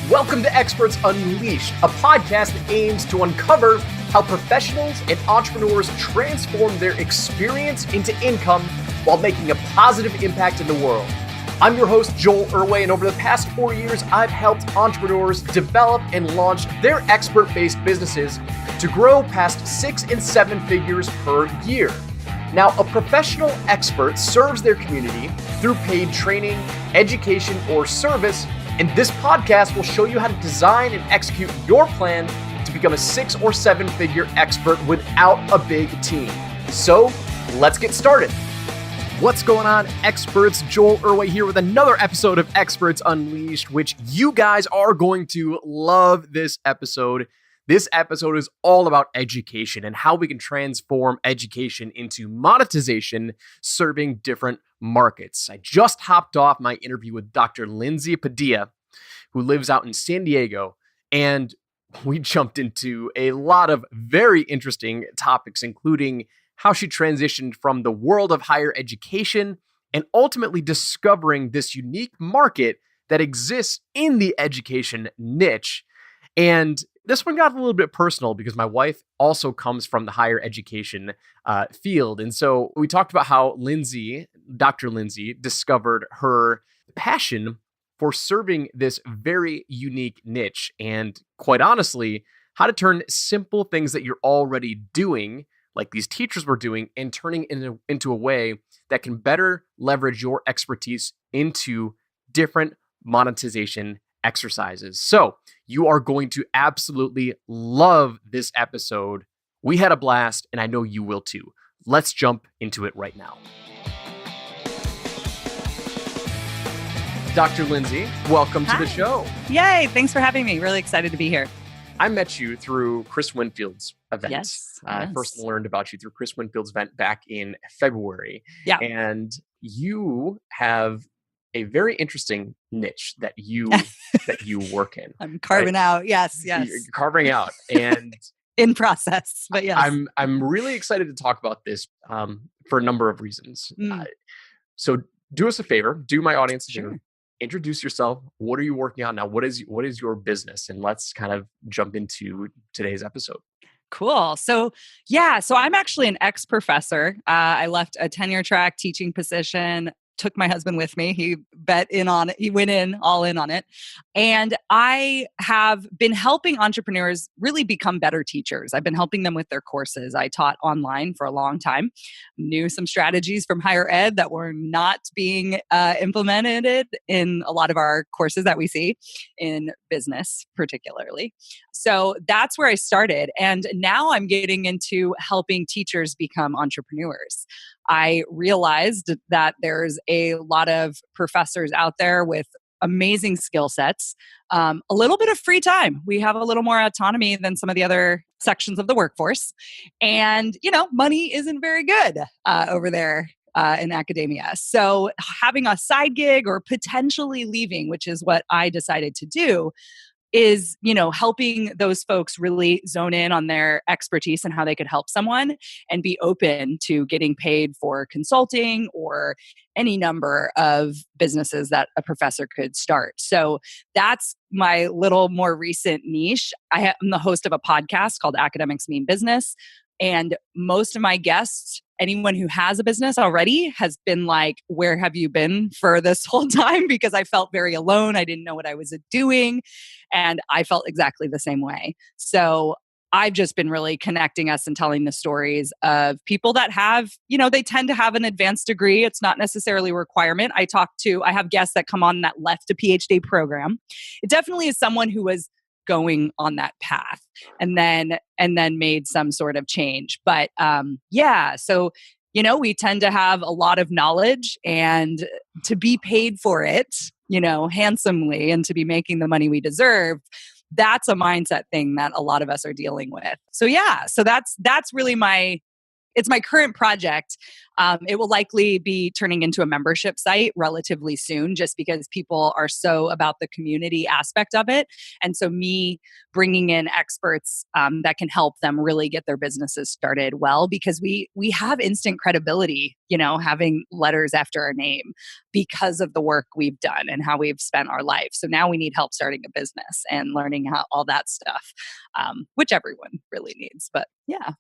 Welcome to Experts Unleashed, a podcast that aims to uncover how professionals and entrepreneurs transform their experience into income while making a positive impact in the world. I'm your host, Joel Irway, and over the past 4 years, I've helped entrepreneurs develop and launch their expert-based businesses to grow past 6 and 7 figures per year. Now, a professional expert serves their community through paid training, education, or service, and this podcast will show you how to design and execute your plan to become a 6 or 7 figure expert without a big team. So, let's get started. What's going on, experts? Joel Irway here with another episode of Experts Unleashed, which you guys are going to love this episode. This episode is all about education and how we can transform education into monetization, serving different markets. I just hopped off my interview with Dr. Lindsay Padilla, who lives out in San Diego, and we jumped into a lot of very interesting topics, including how she transitioned from the world of higher education and ultimately discovering this unique market that exists in the education niche. And this one got a little bit personal because my wife also comes from the higher education field. And so we talked about how Dr. Lindsay, discovered her passion for serving this very unique niche. And quite honestly, how to turn simple things that you're already doing, like these teachers were doing, and turning into a way that can better leverage your expertise into different monetization exercises. So you are going to absolutely love this episode. We had a blast, and I know you will too. Let's jump into it right now. Dr. Lindsay, welcome to the show. Yay, thanks for having me. Really excited to be here. I met you through Chris Winfield's event. Yes. I first learned about you through Chris Winfield's event back in February. Yeah. And you have a very interesting niche that you work in. I'm carving out. Yes. You're carving out. And in process, but yes. I'm really excited to talk about this for a number of reasons. So do us a favor, do my audience a favor. Introduce yourself. What are you working on now? What is your business? And let's kind of jump into today's episode. Cool. So I'm actually an ex-professor. I left a tenure track teaching position, took my husband with me. He went all in on it. And I have been helping entrepreneurs really become better teachers. I've been helping them with their courses. I taught online for a long time, knew some strategies from higher ed that were not being implemented in a lot of our courses that we see in business, particularly. So that's where I started. And now I'm getting into helping teachers become entrepreneurs. I realized that there's a lot of professors out there with amazing skill sets, a little bit of free time. We have a little more autonomy than some of the other sections of the workforce. And, money isn't very good over there in academia. So having a side gig or potentially leaving, which is what I decided to do, is, helping those folks really zone in on their expertise and how they could help someone and be open to getting paid for consulting or any number of businesses that a professor could start. So that's my little more recent niche. I'm the host of a podcast called Academics Mean Business. And most of my guests, anyone who has a business already, has been like, where have you been for this whole time? Because I felt very alone. I didn't know what I was doing. And I felt exactly the same way. So I've just been really connecting us and telling the stories of people that have, they tend to have an advanced degree. It's not necessarily a requirement. I have guests that come on that left a PhD program. It definitely is someone who was going on that path and then made some sort of change. But so we tend to have a lot of knowledge, and to be paid for it, handsomely, and to be making the money we deserve, that's a mindset thing that a lot of us are dealing with. So that's really my it's my current project. It will likely be turning into a membership site relatively soon, just because people are so about the community aspect of it. And so me bringing in experts that can help them really get their businesses started well, because we have instant credibility, having letters after our name because of the work we've done and how we've spent our life. So now we need help starting a business and learning how all that stuff, which everyone really needs. But yeah.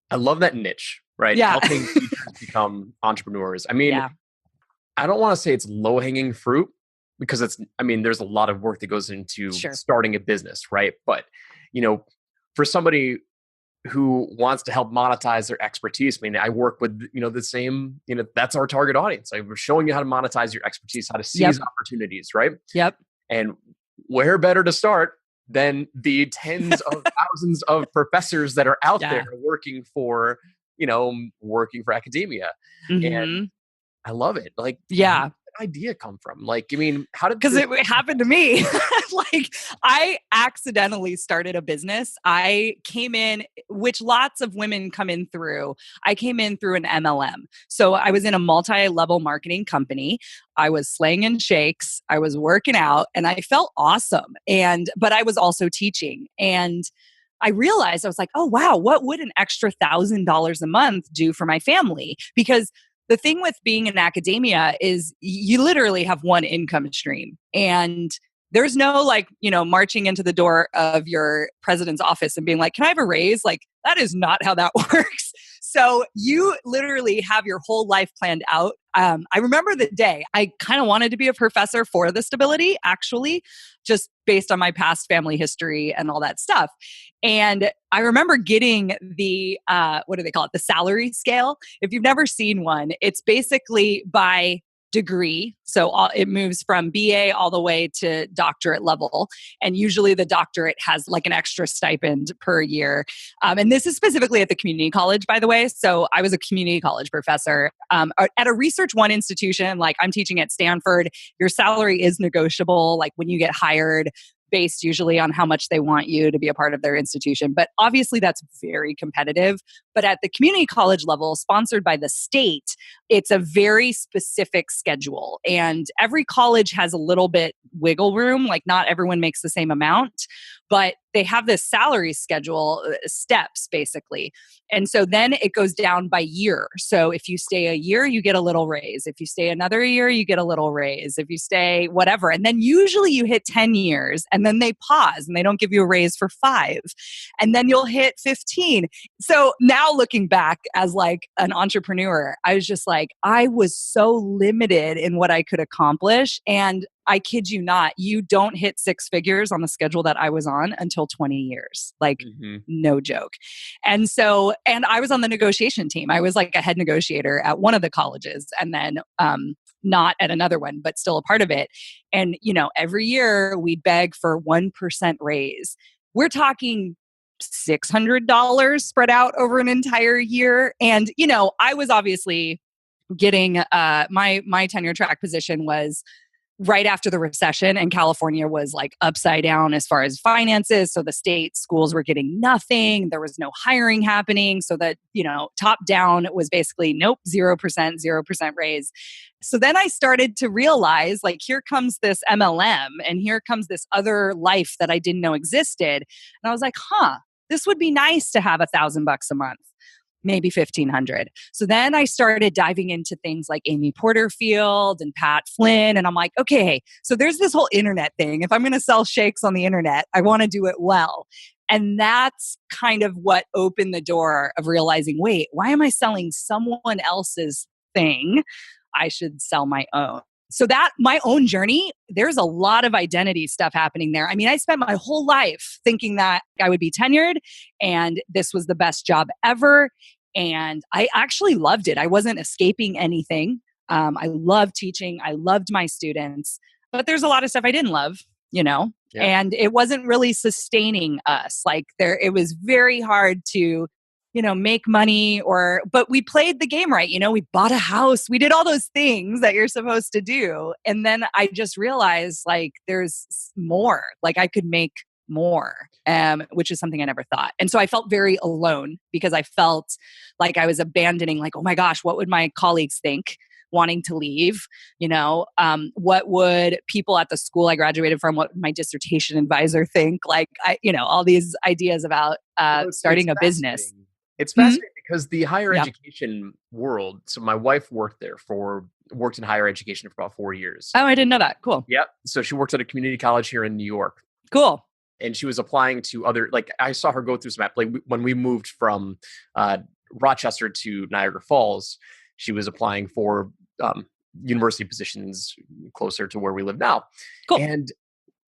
I love that niche, right? Yeah. Helping teachers become entrepreneurs. I mean, Yeah. I don't want to say it's low hanging fruit because there's a lot of work that goes into Sure. starting a business, right? But, for somebody who wants to help monetize their expertise, I work with, the same, that's our target audience. We're showing you how to monetize your expertise, how to seize opportunities, right? Yep. And where better to start than the tens of thousands of professors that are out there working for academia. And I love it. Like, where did that idea come from? Like, how did because it happened to me. Like, I accidentally started a business. I came in, which lots of women come in through. I came in through an MLM. So I was in a multi-level marketing company. I was slanging shakes. I was working out, and I felt awesome. But I was also teaching. And I realized, I was like, oh, wow, what would an extra $1,000 a month do for my family? Because the thing with being in academia is you literally have one income stream, and there's no marching into the door of your president's office and being like, can I have a raise? Like, that is not how that works. So you literally have your whole life planned out. I remember the day I kind of wanted to be a professor for the stability, actually, just based on my past family history and all that stuff. And I remember getting the, what do they call it? The salary scale. If you've never seen one, it's basically by degree. So it moves from BA all the way to doctorate level. And usually the doctorate has like an extra stipend per year. And this is specifically at the community college, by the way. So I was a community college professor at a Research One institution. Like, I'm teaching at Stanford. Your salary is negotiable. Like, when you get hired, based usually on how much they want you to be a part of their institution. But obviously that's very competitive. But at the community college level, sponsored by the state, it's a very specific schedule. And every college has a little bit wiggle room. Like, not everyone makes the same amount, but they have this salary schedule steps basically. And so then it goes down by year. So if you stay a year, you get a little raise. If you stay another year, you get a little raise. If you stay whatever. And then usually you hit 10 years and then they pause and they don't give you a raise for 5. And then you'll hit 15. So now looking back as like an entrepreneur, I was just like, I was so limited in what I could accomplish. And I kid you not, you don't hit 6 figures on the schedule that I was on until 20 years. Like, no joke. And I was on the negotiation team. I was like a head negotiator at one of the colleges, and then not at another one, but still a part of it. And, every year we'd beg for 1% raise. We're talking $600 spread out over an entire year. And, I was obviously getting my tenure track position was right after the recession, and California was like upside down as far as finances. So the state schools were getting nothing. There was no hiring happening. So that, top down was basically, nope, 0% raise. So then I started to realize, like, here comes this MLM and here comes this other life that I didn't know existed. And I was like, this would be nice to have $1,000 a month. Maybe 1,500. So then I started diving into things like Amy Porterfield and Pat Flynn. And I'm like, okay, so there's this whole internet thing. If I'm going to sell shakes on the internet, I want to do it well. And that's kind of what opened the door of realizing, wait, why am I selling someone else's thing? I should sell my own. So that my own journey, there's a lot of identity stuff happening there. I spent my whole life thinking that I would be tenured and this was the best job ever. And I actually loved it. I wasn't escaping anything. I loved teaching. I loved my students, but there's a lot of stuff I didn't love, and it wasn't really sustaining us. Like, it was very hard to make money but we played the game right. We bought a house, we did all those things that you're supposed to do. And then I just realized, like, there's more. Like, I could make more, which is something I never thought. And so I felt very alone because I felt like I was abandoning, like, oh my gosh, what would my colleagues think wanting to leave? What would people at the school I graduated from, what would my dissertation advisor think? Like, all these ideas about starting a business. It's fascinating because the higher Yep. education world, so my wife worked in higher education for about 4 years. Oh, I didn't know that. Cool. Yep. So she works at a community college here in New York. Cool. And she was applying to other, like I saw her go through some, like when we moved from Rochester to Niagara Falls, she was applying for university positions closer to where we live now. Cool. And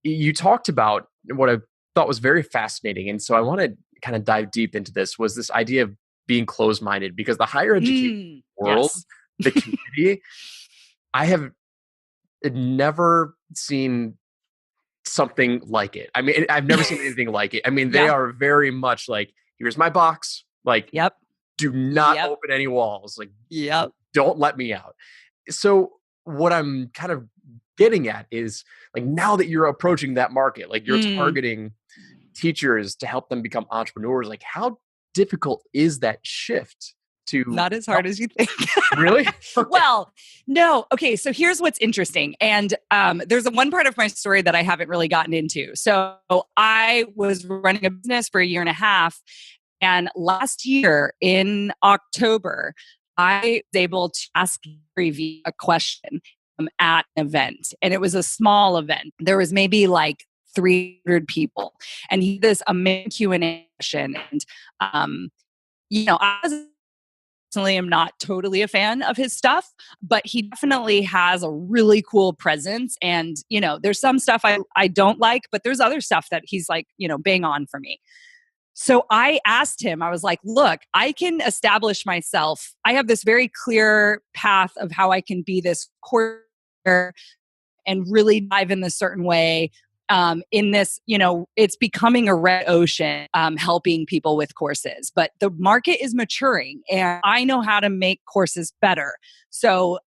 you talked about what I thought was very fascinating. And so I want to kind of dive deep into was this idea of being closed-minded, because the higher education world, yes. the community, I have never seen something like it. I mean, I've never seen anything like it. I mean, they are very much like, here's my box. Like, do not open any walls. Like, don't let me out. So what I'm kind of getting at is, like, now that you're approaching that market, like you're targeting teachers to help them become entrepreneurs, like how difficult is that shift? Not as hard as you think. Really? Okay. Well, no. Okay. So here's what's interesting. And there's one part of my story that I haven't really gotten into. So I was running a business for a year and a half. And last year in October, I was able to ask Gary Vee a question at an event. And it was a small event. There was maybe like 300 people. And he did this amazing Q&A session. And, I personally am not totally a fan of his stuff, but he definitely has a really cool presence. And, there's some stuff I don't like, but there's other stuff that he's like, bang on for me. So I asked him, I was like, look, I can establish myself. I have this very clear path of how I can be this coordinator and really dive in this certain way. In this, it's becoming a red ocean, helping people with courses, but the market is maturing and I know how to make courses better. So,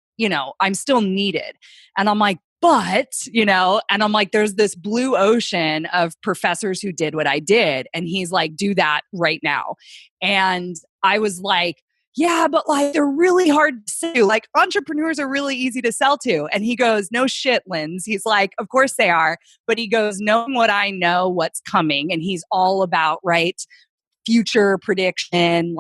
I'm still needed. And I'm like, and I'm like, there's this blue ocean of professors who did what I did. And he's like, do that right now. And I was like, yeah, but like, they're really hard to sell to. Like, entrepreneurs are really easy to sell to. And he goes, no shit, Linz. He's like, of course they are. But he goes, knowing what I know, what's coming. And he's all about, future prediction,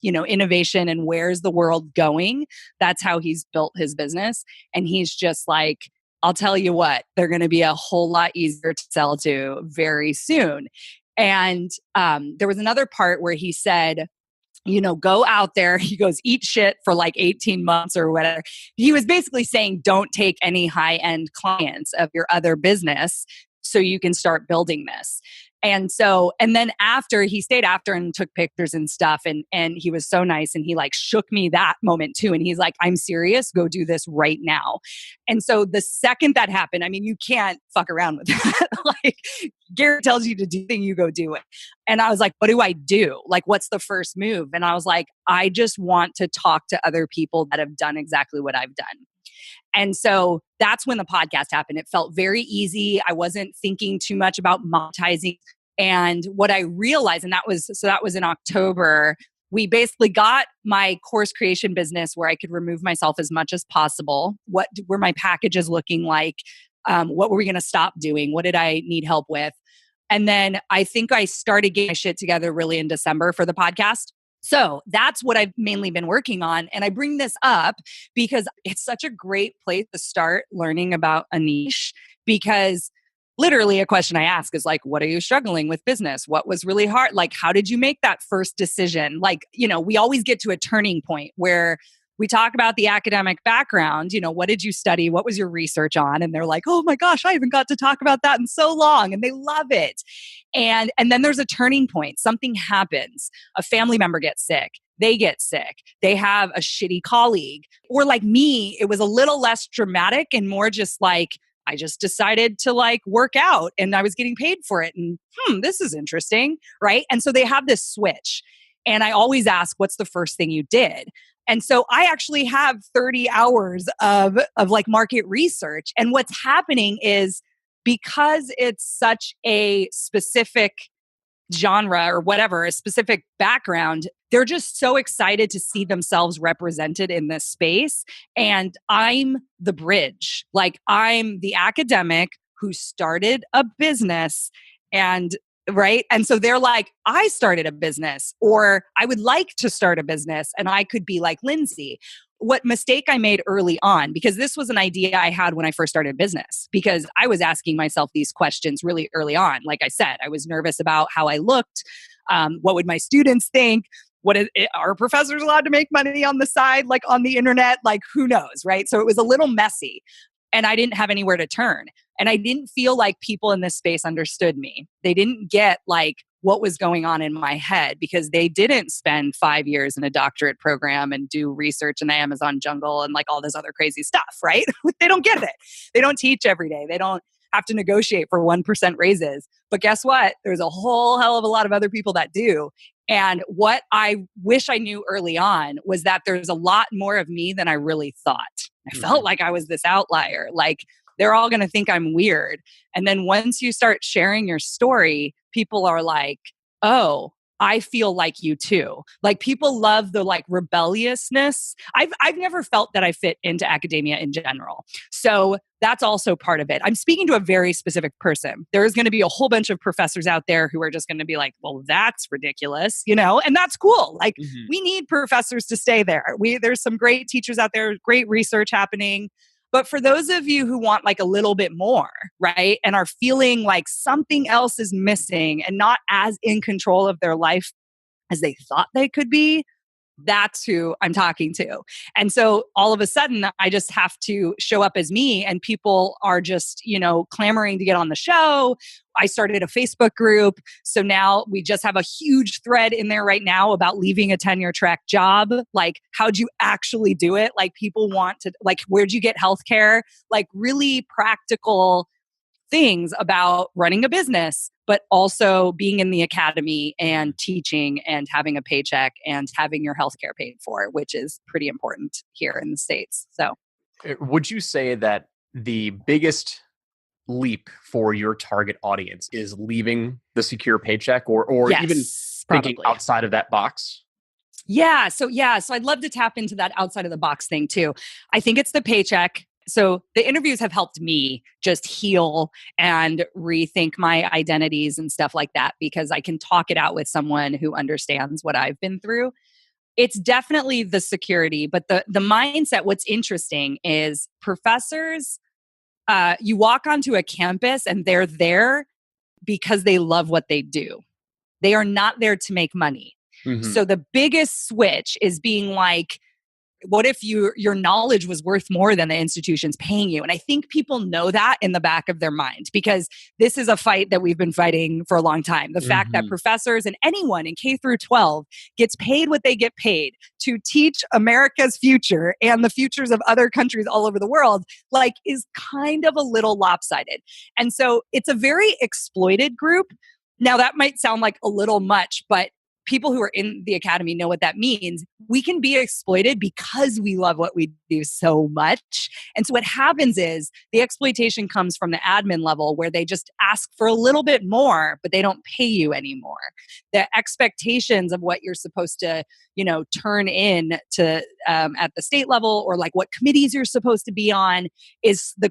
innovation and where's the world going. That's how he's built his business. And he's just like, I'll tell you what, they're going to be a whole lot easier to sell to very soon. And there was another part where he said, go out there. He goes, eat shit for like 18 months or whatever. He was basically saying, don't take any high-end clients of your other business so you can start building this. And then after, he stayed after and took pictures and stuff. And he was so nice. And he like shook me that moment too. And he's like, I'm serious. Go do this right now. And so the second that happened, I mean, you can't fuck around with that. Like, Gary tells you to do the thing, you go do it. And I was like, what do I do? Like, what's the first move? And I was like, I just want to talk to other people that have done exactly what I've done. And so that's when the podcast happened. It felt very easy. I wasn't thinking too much about monetizing. And what I realized, and that was in October, we basically got my course creation business where I could remove myself as much as possible. What were my packages looking like? What were we going to stop doing? What did I need help with? And then I think I started getting my shit together really in December for the podcast. So that's what I've mainly been working on. And I bring this up because it's such a great place to start learning about a niche, because literally a question I ask is like, what are you struggling with business? What was really hard? Like, how did you make that first decision? Like, we always get to a turning point where we talk about the academic background. What did you study? What was your research on? And they're like, oh my gosh, I haven't got to talk about that in so long. And they love it. And then there's a turning point. Something happens. A family member gets sick. They get sick. They have a shitty colleague. Or like me, it was a little less dramatic and more just like, I just decided to like work out and I was getting paid for it. And this is interesting. Right. And so they have this switch. And I always ask, what's the first thing you did? And so I actually have 30 hours of like market research. And what's happening is because it's such a specific genre or whatever, a specific background, they're just so excited to see themselves represented in this space. And I'm the bridge. Like, I'm the academic who started a business and right. And so they're like, I started a business, or I would like to start a business, and I could be like Lindsay. What mistake I made early on, because this was an idea I had when I first started business, because I was asking myself these questions really early on. Like I said, I was nervous about how I looked. What would my students think? Are professors allowed to make money on the side, like on the internet? Like, who knows, right? So it was a little messy, and I didn't have anywhere to turn. And I didn't feel like people in this space understood me. They didn't get like what was going on in my head, because they didn't spend 5 years in a doctorate program and do research in the Amazon jungle and like all this other crazy stuff, right? They don't get it. They don't teach every day. They don't have to negotiate for 1% raises. But guess what? There's a whole hell of a lot of other people that do. And what I wish I knew early on was that there's a lot more of me than I really thought. I felt like I was this outlier. Like, they're all going to think I'm weird. And then once you start sharing your story, people are like, oh, I feel like you too. Like, people love the like rebelliousness. I've never felt that I fit into academia in general. So that's also part of it. I'm speaking to a very specific person. There's going to be a whole bunch of professors out there who are just going to be like, well, that's ridiculous, and that's cool. Like, we need professors to stay there. There's some great teachers out there, great research happening. But for those of you who want like a little bit more, right, and are feeling like something else is missing and not as in control of their life as they thought they could be, that's who I'm talking to. And so all of a sudden, I just have to show up as me, and people are just, clamoring to get on the show. I started a Facebook group. So now we just have a huge thread in there right now about leaving a tenure track job. Like, how'd you actually do it? Like, people want to, like, where'd you get healthcare? Like, really practical things about running a business, but also being in the academy and teaching and having a paycheck and having your healthcare paid for, which is pretty important here in the States. So, would you say that the biggest leap for your target audience is leaving the secure paycheck, or yes, even thinking probably outside of that box? So I'd love to tap into that outside of the box thing too. I think it's the paycheck. So the interviews have helped me just heal and rethink my identities and stuff like that, because I can talk it out with someone who understands what I've been through. It's definitely the security, but the mindset, what's interesting is professors, you walk onto a campus and they're there because they love what they do. They are not there to make money. So the biggest switch is being like, what if your knowledge was worth more than the institution's paying you? And I think people know that in the back of their mind, because this is a fight that we've been fighting for a long time. The fact that professors and anyone in K through 12 gets paid what they get paid to teach America's future and the futures of other countries all over the world, like, is kind of a little lopsided. And so it's a very exploited group. Now, that might sound like a little much, but people who are in the academy know what that means. We can be exploited because we love what we do so much. And so what happens is the exploitation comes from the admin level, where they just ask for a little bit more, but they don't pay you anymore. The expectations of what you're supposed to, turn in to at the state level, or like what committees you're supposed to be on, is the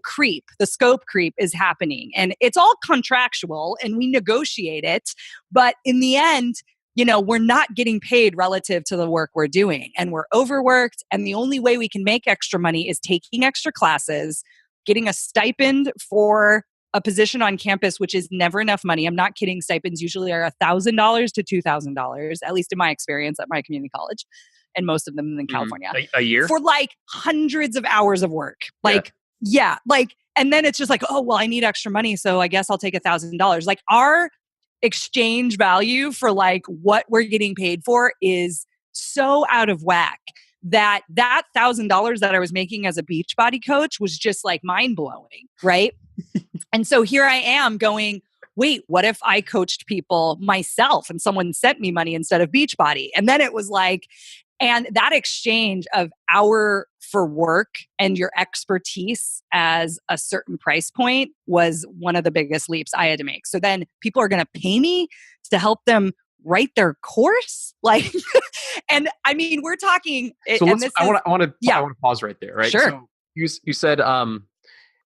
scope creep is happening. And it's all contractual and we negotiate it. But in the end, we're not getting paid relative to the work we're doing, and we're overworked. And the only way we can make extra money is taking extra classes, getting a stipend for a position on campus, which is never enough money. I'm not kidding. Stipends usually are $1,000 to $2,000, at least in my experience at my community college, and most of them in California. A year? For like hundreds of hours of work. And then it's just like, oh, well, I need extra money, so I guess I'll take $1,000. Like, our exchange value for like what we're getting paid for is so out of whack that $1,000 that I was making as a Beachbody coach was just like mind blowing, right? And so here I am going, wait, what if I coached people myself and someone sent me money instead of Beachbody? And then it was like, And that exchange of hour for work and your expertise as a certain price point was one of the biggest leaps I had to make. So then people are going to pay me to help them write their course, like, and I mean, we're talking. So and this I is, want yeah, to pause right there, right? sure. So you said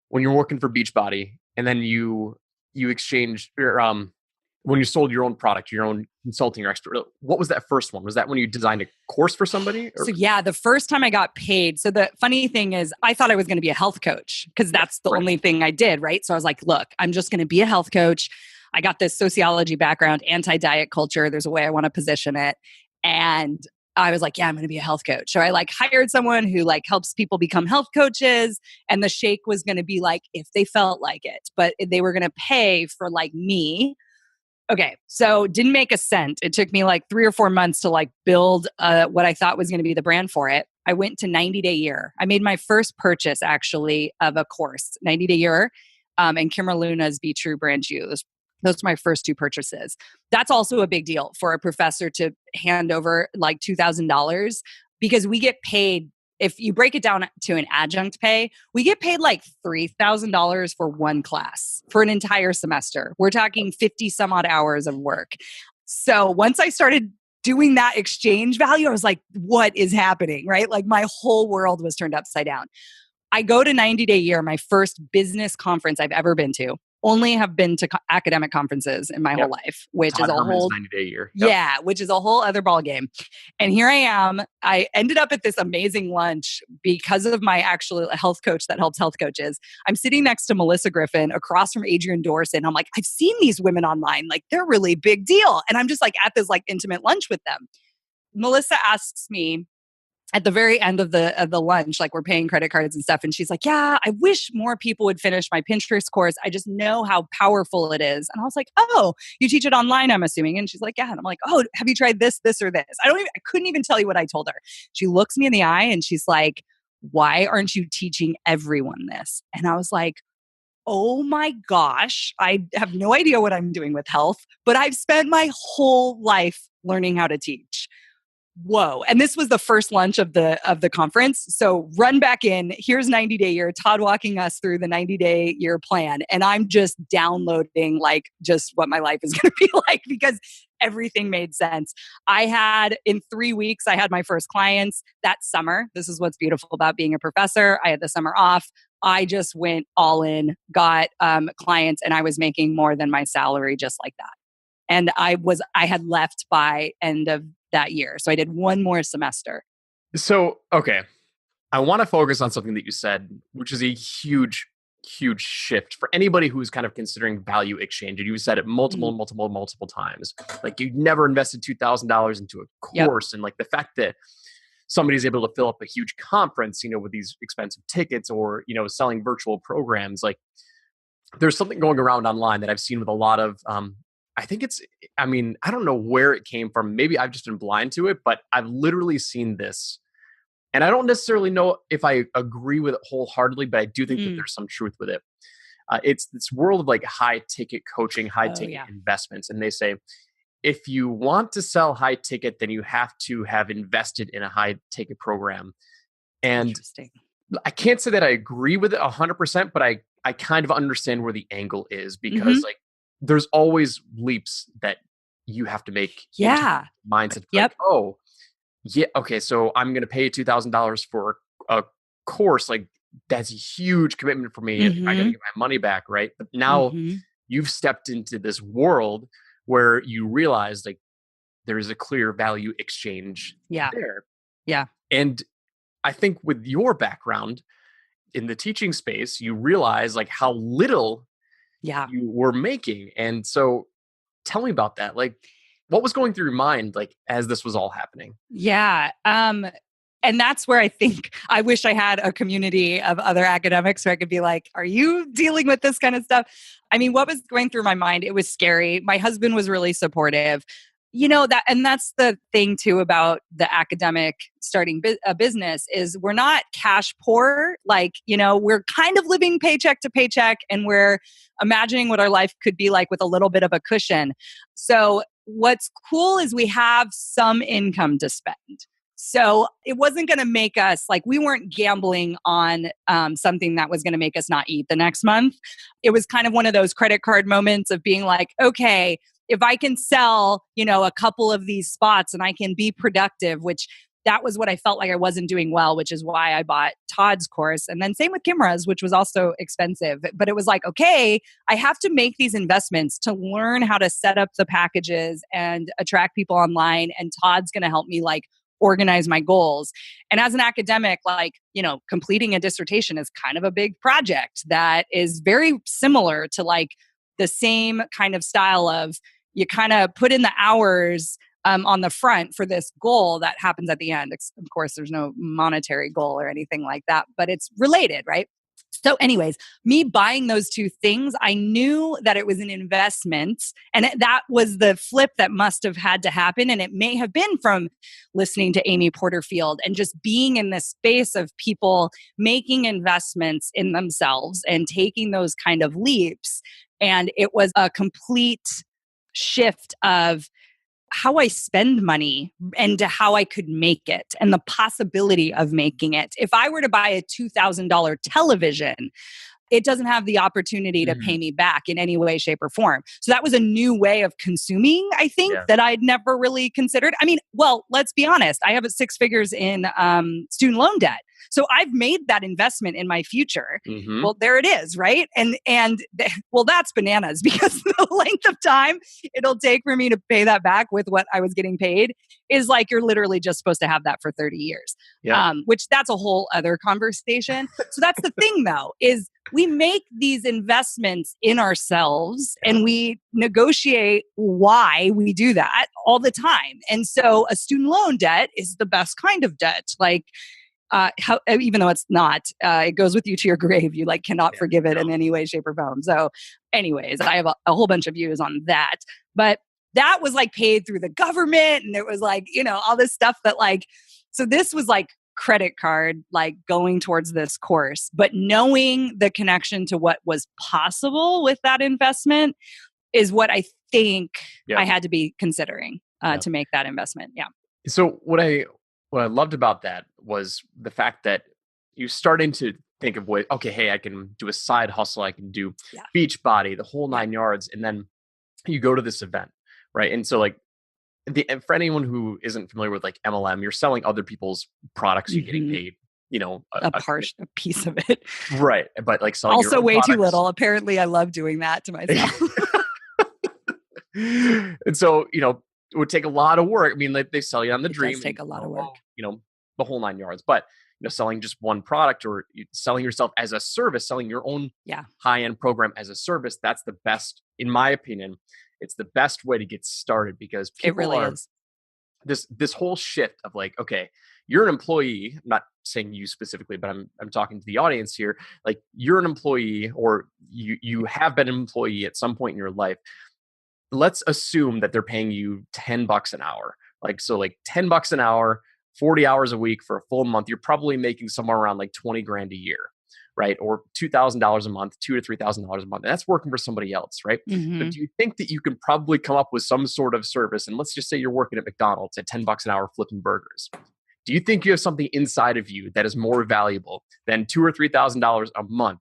when you're working for Beachbody, and then you exchanged your when you sold your own product, your own consulting or expert. What was that first one? Was that when you designed a course for somebody? Or? So yeah, the first time I got paid. So the funny thing is, I thought I was going to be a health coach because that's the only thing I did, right? So I was like, look, I'm just going to be a health coach. I got this sociology background, anti-diet culture. There's a way I want to position it. And I was like, yeah, I'm going to be a health coach. So I like hired someone who like helps people become health coaches. And the shake was going to be like, if they felt like it, but they were going to pay for like me. Okay, so didn't make a cent. It took me like 3 or 4 months to like build what I thought was going to be the brand for it. I went to 90-day year. I made my first purchase actually of a course, 90-day year, and Kim Luna's Be True Brand You. Those are my first 2 purchases. That's also a big deal for a professor to hand over like $2,000 because we get paid. If you break it down to an adjunct pay, we get paid like $3,000 for one class for an entire semester. We're talking 50 some odd hours of work. So once I started doing that exchange value, I was like, what is happening, right? Like my whole world was turned upside down. I go to 90-day year, my first business conference I've ever been to. Only have been to academic conferences in my whole life, which Todd is a Herman's whole 90-day year. Yeah, which is a whole other ball game. And here I am. I ended up at this amazing lunch because of my actual health coach that helps health coaches. I'm sitting next to Melissa Griffin across from Adrian Dorset. And I'm like, I've seen these women online. Like they're really big deal. And I'm just like at this like intimate lunch with them. Melissa asks me, at the very end of the lunch, like we're paying credit cards and stuff. And she's like, yeah, I wish more people would finish my Pinterest course. I just know how powerful it is. And I was like, oh, you teach it online, I'm assuming. And she's like, yeah. And I'm like, oh, have you tried this, or this? I couldn't even tell you what I told her. She looks me in the eye and she's like, why aren't you teaching everyone this? And I was like, oh my gosh, I have no idea what I'm doing with health, but I've spent my whole life learning how to teach. Whoa. And this was the first lunch of the conference. So run back in. Here's 90-day year. Todd walking us through the 90-day year plan. And I'm just downloading like just what my life is going to be like because everything made sense. In 3 weeks, I had my first clients that summer. This is what's beautiful about being a professor. I had the summer off. I just went all in, got clients, and I was making more than my salary just like that. And I had left by end of that year. So I did one more semester. So, okay. I want to focus on something that you said, which is a huge, huge shift for anybody who's kind of considering value exchange. And you said it multiple times. Like you never invested $2,000 into a course. Yep. And like the fact that somebody's able to fill up a huge conference, with these expensive tickets or, selling virtual programs, like there's something going around online that I've seen with a lot of, I don't know where it came from. Maybe I've just been blind to it, but I've literally seen this. And I don't necessarily know if I agree with it wholeheartedly, but I do think that there's some truth with it. It's this world of like high ticket coaching, high ticket investments. And they say, if you want to sell high ticket, then you have to have invested in a high ticket program. And I can't say that I agree with it 100%, but I kind of understand where the angle is because like, there's always leaps that you have to make. Yeah. Mindset. Like, oh, yeah. Okay. So I'm going to pay $2,000 for a course. Like that's a huge commitment for me. I got to get my money back. Right. But now you've stepped into this world where you realize like there is a clear value exchange there. Yeah. And I think with your background in the teaching space, you realize like how little you were making. And so tell me about that. Like what was going through your mind, like as this was all happening? Yeah. And that's where I think I wish I had a community of other academics where I could be like, are you dealing with this kind of stuff? I mean, what was going through my mind? It was scary. My husband was really supportive. And that's the thing too about the academic starting a business is we're not cash poor. Like, we're kind of living paycheck to paycheck and we're imagining what our life could be like with a little bit of a cushion. So what's cool is we have some income to spend. So it wasn't going to make us like, we weren't gambling on something that was going to make us not eat the next month. It was kind of one of those credit card moments of being like, okay, if I can sell, a couple of these spots and I can be productive, which that was what I felt like I wasn't doing well, which is why I bought Todd's course. And then same with Kimra's, which was also expensive. But it was like, okay, I have to make these investments to learn how to set up the packages and attract people online. And Todd's going to help me like organize my goals. And as an academic, like, completing a dissertation is kind of a big project that is very similar to like the same kind of style of you kind of put in the hours on the front for this goal that happens at the end. Of course, there's no monetary goal or anything like that, but it's related, right? So anyways, me buying those two things, I knew that it was an investment, and that was the flip that must have had to happen. And it may have been from listening to Amy Porterfield and just being in this space of people making investments in themselves and taking those kind of leaps. And it was a complete shift of how I spend money and how I could make it and the possibility of making it. If I were to buy a $2,000 television, it doesn't have the opportunity to pay me back in any way, shape, or form. So that was a new way of consuming, I think, that I'd never really considered. I mean, well, let's be honest. I have 6 figures in student loan debt. So I've made that investment in my future. Well, there it is, right? Well, that's bananas because the length of time it'll take for me to pay that back with what I was getting paid is like you're literally just supposed to have that for 30 years, which that's a whole other conversation. So that's the thing, though, is we make these investments in ourselves and we negotiate why we do that all the time. And so a student loan debt is the best kind of debt. Like, even though it's not, it goes with you to your grave. You like cannot forgive it in any way, shape, or form. So anyways, I have a whole bunch of views on that, but that was like paid through the government. And it was like, all this stuff that like, so this was like credit card, like going towards this course, but knowing the connection to what was possible with that investment is what I think I had to be considering to make that investment. Yeah. So what I loved about that was the fact that you starting to think of ways, okay, hey, I can do a side hustle. I can do beach body, the whole 9 yards. And then you go to this event, right? And so like for anyone who isn't familiar with like MLM, you're selling other people's products. You're getting paid, a piece of it. Right. But like selling also your own way products. Too little. Apparently I love doing that to myself. And so, it would take a lot of work. I mean, like they sell you on the dream. It does take a lot of work. The whole 9 yards. But selling just one product or selling yourself as a service, selling your own high-end program as a service, that's the best, in my opinion. It's the best way to get started because people it really is. This whole shift of like, okay, you're an employee. I'm not saying you specifically, but I'm talking to the audience here. Like you're an employee, or you have been an employee at some point in your life. Let's assume that they're paying you $10 an hour. Like, so like $10 an hour, 40 hours a week for a full month, you're probably making somewhere around like 20 grand a year, right? Or $2,000 a month, $2,000 to $3,000 a month. And that's working for somebody else, right? But do you think that you can probably come up with some sort of service? And let's just say you're working at McDonald's at $10 an hour flipping burgers. Do you think you have something inside of you that is more valuable than $2,000 or $3,000 a month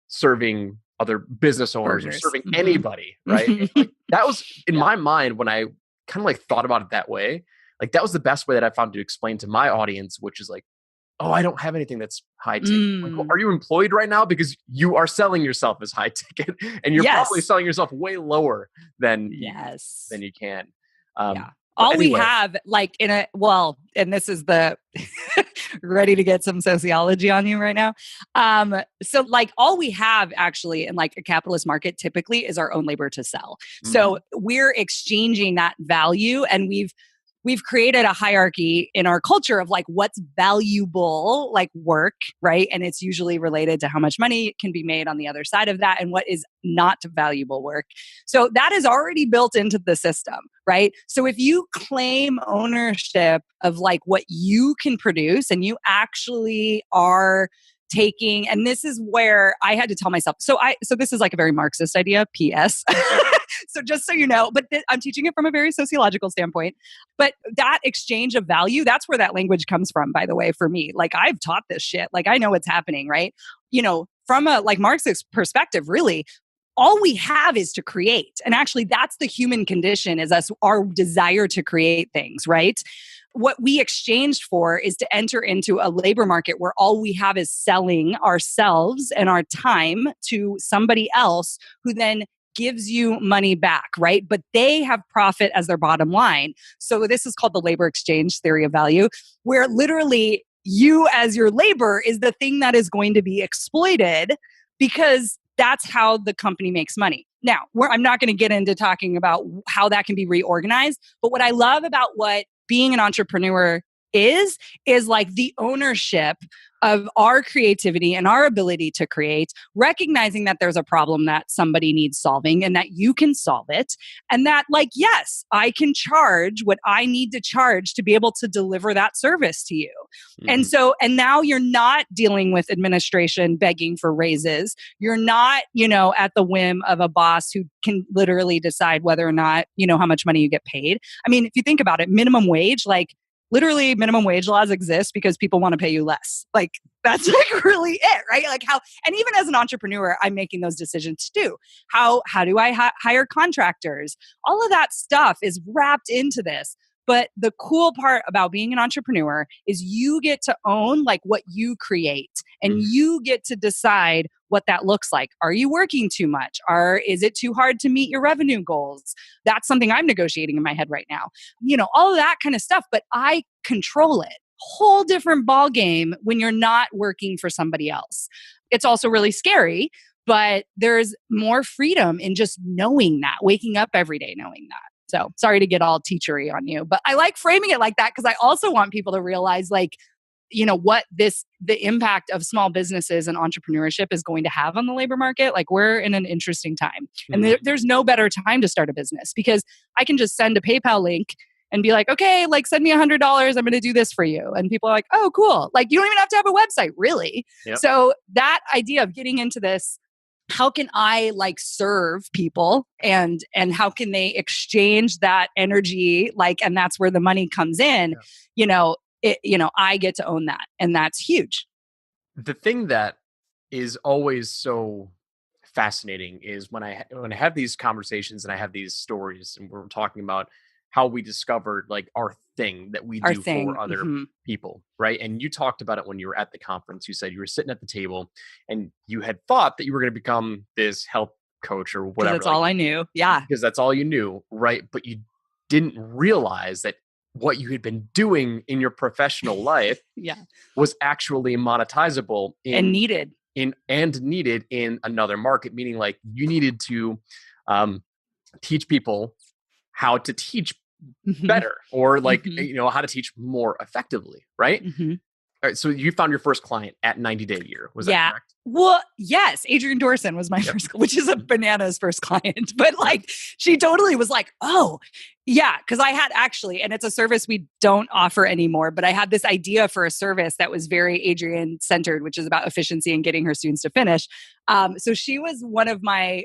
serving other business owners or serving anybody, right? Like, that was in my mind when I kind of like thought about it that way. Like that was the best way that I found to explain to my audience, which is like, oh, I don't have anything that's high ticket. Like, well, are you employed right now? Because you are selling yourself as high ticket, and you're probably selling yourself way lower than than you can. All anyway. We have like and this is the ready to get some sociology on you right now. So like all we have actually in like a capitalist market typically is our own labor to sell. So we're exchanging that value, and we've created a hierarchy in our culture of like what's valuable, like work, right? And it's usually related to how much money can be made on the other side of that and what is not valuable work. So that is already built into the system, right? So if you claim ownership of like what you can produce and you actually are taking, and this is where I had to tell myself, so this is like a very Marxist idea, PS. So just so you know, but I'm teaching it from a very sociological standpoint. But that exchange of value, that's where that language comes from, by the way, for me. Like I've taught this shit. Like I know what's happening, right? From a like Marxist perspective, really, all we have is to create. And actually that's the human condition, is our desire to create things, right? What we exchanged for is to enter into a labor market where all we have is selling ourselves and our time to somebody else who then gives you money back, right? But they have profit as their bottom line. So this is called the labor exchange theory of value, where literally you as your labor is the thing that is going to be exploited because that's how the company makes money. Now, I'm not going to get into talking about how that can be reorganized, but what I love about what being an entrepreneur is like the ownership of our creativity and our ability to create, recognizing that there's a problem that somebody needs solving and that you can solve it. And that, like, yes, I can charge what I need to charge to be able to deliver that service to you. Mm-hmm. And now you're not dealing with administration begging for raises. You're not, at the whim of a boss who can literally decide whether or not, how much money you get paid. I mean, if you think about it, minimum wage, like, literally minimum wage laws exist because people want to pay you less. Like that's like really it, right? Like and even as an entrepreneur, I'm making those decisions too. How do I hire contractors? All of that stuff is wrapped into this. But the cool part about being an entrepreneur is you get to own like what you create, and you get to decide what that looks like. Are you working too much? Is it too hard to meet your revenue goals? That's something I'm negotiating in my head right now. All of that kind of stuff, but I control it. Whole different ball game when you're not working for somebody else. It's also really scary, but there's more freedom in just knowing that, waking up every day knowing that. So sorry to get all teachery on you, but I like framing it like that because I also want people to realize like, what the impact of small businesses and entrepreneurship is going to have on the labor market. Like we're in an interesting time, and there's no better time to start a business because I can just send a PayPal link and be like, okay, like send me $100. I'm going to do this for you. And people are like, oh, cool. Like you don't even have to have a website really. Yep. So that idea of getting into this, how can I like serve people and how can they exchange that energy? Like, and that's where the money comes in, I get to own that. And that's huge. The thing that is always so fascinating is when I have these conversations and I have these stories and we're talking about how we discovered like our thing that we do for other people, right? And you talked about it when you were at the conference. You said you were sitting at the table and you had thought that you were going to become this health coach or whatever. That's all I knew. Yeah. Because that's all you knew, right? But you didn't realize that what you had been doing in your professional life was actually monetizable and needed in another market, meaning like you needed to teach people how to teach better or like, how to teach more effectively. Right. All right. So you found your first client at 90 Day Year. Was that correct? Well, yes. Adrienne Dorson was my first, which is a bananas first client, but like she totally was like, oh yeah. Cause I had actually, and it's a service we don't offer anymore, but I had this idea for a service that was very Adrienne centered, which is about efficiency and getting her students to finish. So she was one of my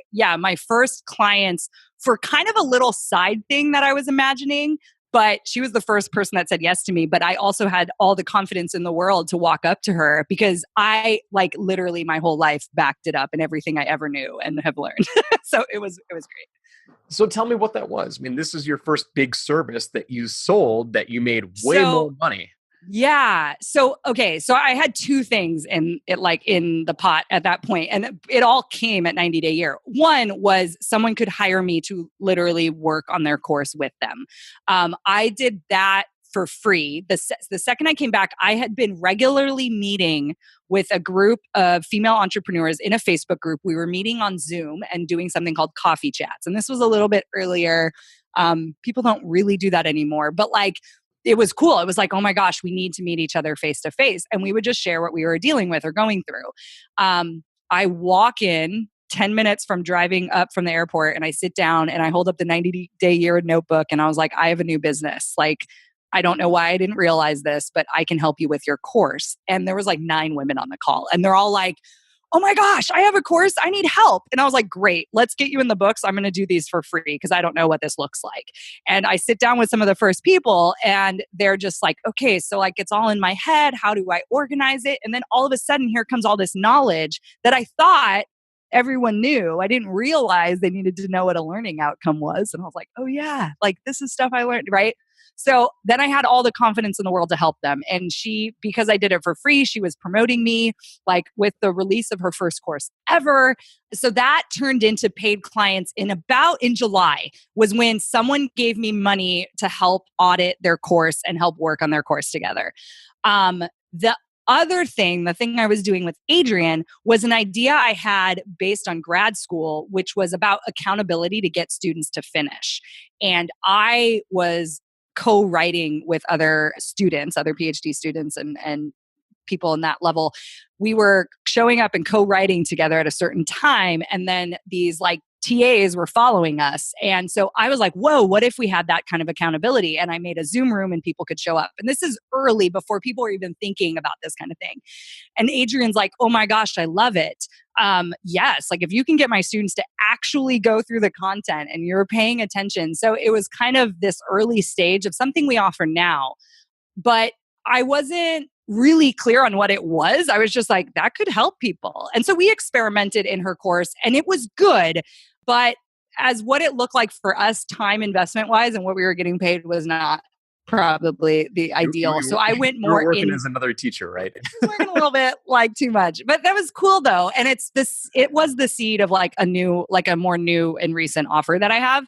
first clients for kind of a little side thing that I was imagining. But she was the first person that said yes to me. But I also had all the confidence in the world to walk up to her because I like literally my whole life backed it up and everything I ever knew and have learned. So it was great. So tell me what that was. I mean, this is your first big service that you sold that you made way more money. Yeah. So I had two things in the pot at that point, and it all came at 90 Day Year. One was someone could hire me to literally work on their course with them. I did that for free. The second I came back, I had been regularly meeting with a group of female entrepreneurs in a Facebook group. We were meeting on Zoom and doing something called coffee chats. And this was a little bit earlier. People don't really do that anymore, but like, it was cool. It was like, oh my gosh, we need to meet each other face to face. And we would just share what we were dealing with or going through. I walk in 10 minutes from driving up from the airport and I sit down and I hold up the 90 Day Year notebook and I was like, I have a new business. Like, I don't know why I didn't realize this, but I can help you with your course. And there was like 9 women on the call, and they're all like, oh my gosh, I have a course. I need help. And I was like, great, let's get you in the books. I'm going to do these for free because I don't know what this looks like. And I sit down with some of the first people, and they're just like, okay, so like it's all in my head. How do I organize it? And then all of a sudden, here comes all this knowledge that I thought everyone knew. I didn't realize they needed to know what a learning outcome was. And I was like, oh yeah, like this is stuff I learned, right? So then I had all the confidence in the world to help them. And she, because I did it for free, she was promoting me like with the release of her first course ever. So that turned into paid clients in July was when someone gave me money to help audit their course and help work on their course together. The other thing, the thing I was doing with Adrian was an idea I had based on grad school, which was about accountability to get students to finish. And I was co-writing with other students, other PhD students and people in that level. We were showing up and co-writing together at a certain time. And then these like TAs were following us. And so I was like, whoa, what if we had that kind of accountability? And I made a Zoom room and people could show up. And this is early before people were even thinking about this kind of thing. And Adrian's like, oh my gosh, I love it. Yes, like if you can get my students to actually go through the content and you're paying attention. So it was kind of this early stage of something we offer now, but I wasn't really clear on what it was. I was just like, that could help people. And so we experimented in her course and it was good, but as what it looked like for us time investment wise and what we were getting paid was not probably the ideal. So I went more you were working as another teacher, right? working a little bit like too much, but that was cool though. And it was the seed of like a more new and recent offer that I have.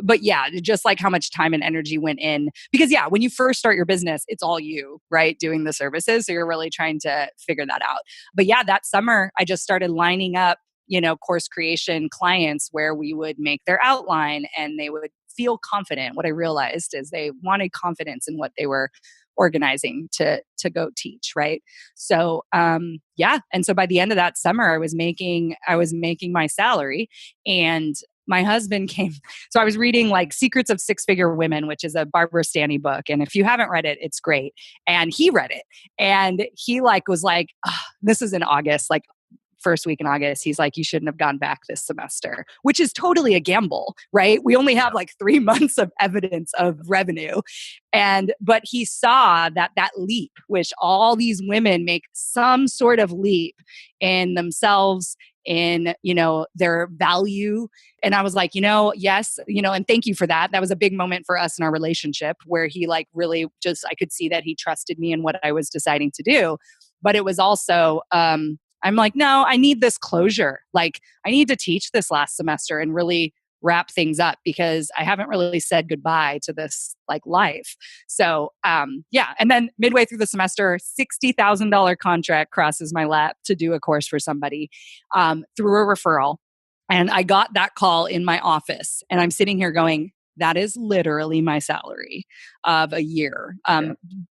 But yeah, just like how much time and energy went in, because yeah, when you first start your business, it's all you, right? Doing the services. So you're really trying to figure that out. But yeah, that summer I just started lining up, course creation clients where we would make their outline and they would feel confident. What I realized is they wanted confidence in what they were organizing to go teach, right? So yeah, and so by the end of that summer, I was making my salary, and my husband came. So I was reading like Secrets of Six-Figure Women, which is a Barbara Stanny book, and if you haven't read it, it's great. And he read it, and he was like, oh, this is in August, like first week in August, he's like, you shouldn't have gone back this semester, which is totally a gamble, right? We only have like 3 months of evidence of revenue. But he saw that leap, which all these women make some sort of leap in themselves, in, their value. And I was like, yes, and thank you for that. That was a big moment for us in our relationship where he like really just, I could see that he trusted me in what I was deciding to do. But it was also, I'm like, no, I need this closure. Like I need to teach this last semester and really wrap things up because I haven't really said goodbye to this like life. So yeah. And then midway through the semester, $60,000 contract crosses my lap to do a course for somebody through a referral. And I got that call in my office and I'm sitting here going, that is literally my salary of a year.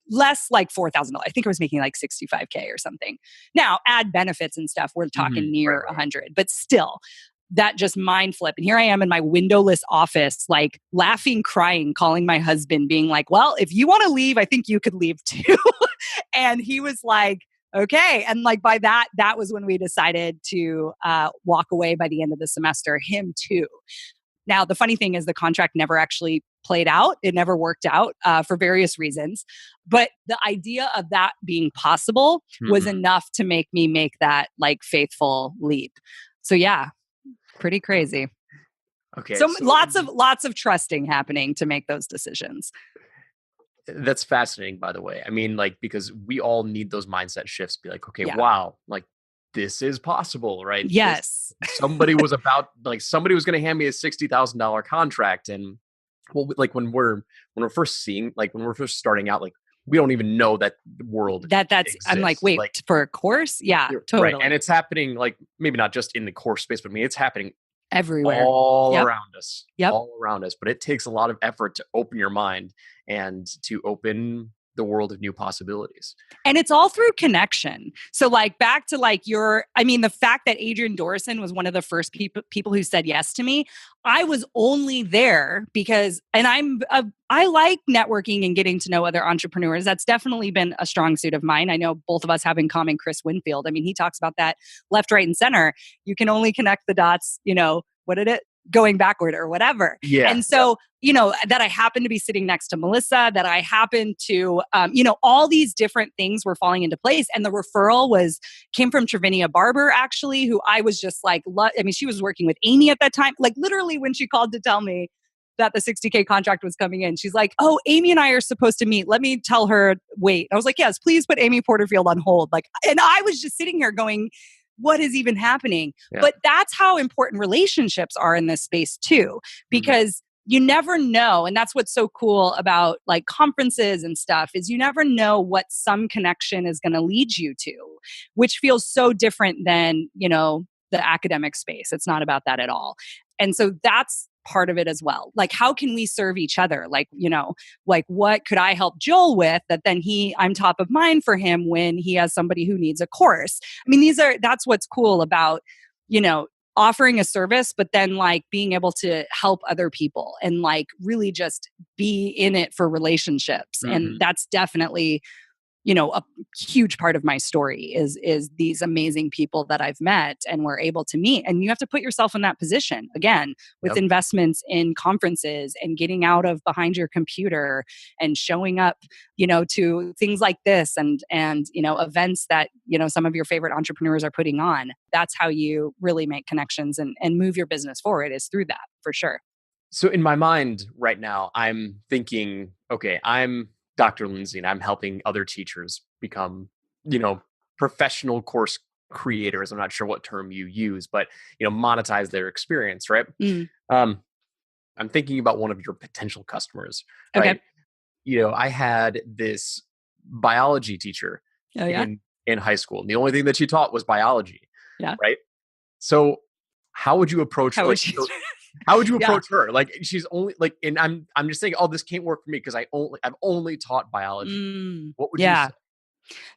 Less like $4,000. I think I was making like $65K or something. Now add benefits and stuff. We're talking near 100, but still that just mind flip. And here I am in my windowless office, like laughing, crying, calling my husband being like, well, if you want to leave, I think you could leave too. And he was like, okay. And like by that was when we decided to walk away by the end of the semester, him too. Now, the funny thing is the contract never actually played out. It never worked out for various reasons. But the idea of that being possible was enough to make me make that like faithful leap. So yeah, pretty crazy. Okay. So lots of trusting happening to make those decisions. That's fascinating, by the way. I mean, like, because we all need those mindset shifts. Be like, okay, Yeah. wow, like this is possible, right? Yes. Somebody was going to hand me a $60,000 contract. And well, like when we're first starting out, like we don't even know that the world exists. I'm like, wait, like, for a course? Yeah, totally. Right. And it's happening like maybe not just in the course space, but it's happening everywhere, all around us, all around us. But it takes a lot of effort to open your mind and to open the world of new possibilities. And it's all through connection. So like back to like the fact that Adrian Dorson was one of the first people who said yes to me, I was only there because, and I like networking and getting to know other entrepreneurs. That's definitely been a strong suit of mine. I know both of us have in common Chris Winfield. I mean, he talks about that left, right, and center. You can only connect the dots, what did it? Going backward or whatever. Yeah. And so, that I happen to be sitting next to Melissa, that I happen to, all these different things were falling into place. And the referral came from Travinia Barber, actually, who I was just like, she was working with Amy at that time. Like literally when she called to tell me that the $60K contract was coming in, she's like, oh, Amy and I are supposed to meet. Let me tell her, wait. I was like, yes, please put Amy Porterfield on hold. And I was just sitting here going, what is even happening? Yeah. But that's how important relationships are in this space too, because you never know. And that's what's so cool about like conferences and stuff is you never know what some connection is going to lead you to, which feels so different than, the academic space. It's not about that at all. And so that's part of it as well. Like, how can we serve each other? Like, what could I help Joel with that then I'm top of mind for him when he has somebody who needs a course? I mean, that's what's cool about, offering a service, but then like being able to help other people and like really just be in it for relationships. Mm-hmm. And that's definitely, a huge part of my story is these amazing people that I've met and we're able to meet. And you have to put yourself in that position again with investments in conferences and getting out of behind your computer and showing up, to things like this and events that, some of your favorite entrepreneurs are putting on. That's how you really make connections and move your business forward is through that for sure. So in my mind right now, I'm thinking, okay, I'm Dr. Lindsay, and I'm helping other teachers become, professional course creators. I'm not sure what term you use, but, monetize their experience, right? Mm. I'm thinking about one of your potential customers, right? Okay. I had this biology teacher in high school, and the only thing that she taught was biology, right? So how would you approach How would you approach her? Like she's only like, and I'm just saying, oh, this can't work for me because I've only taught biology. What would you say?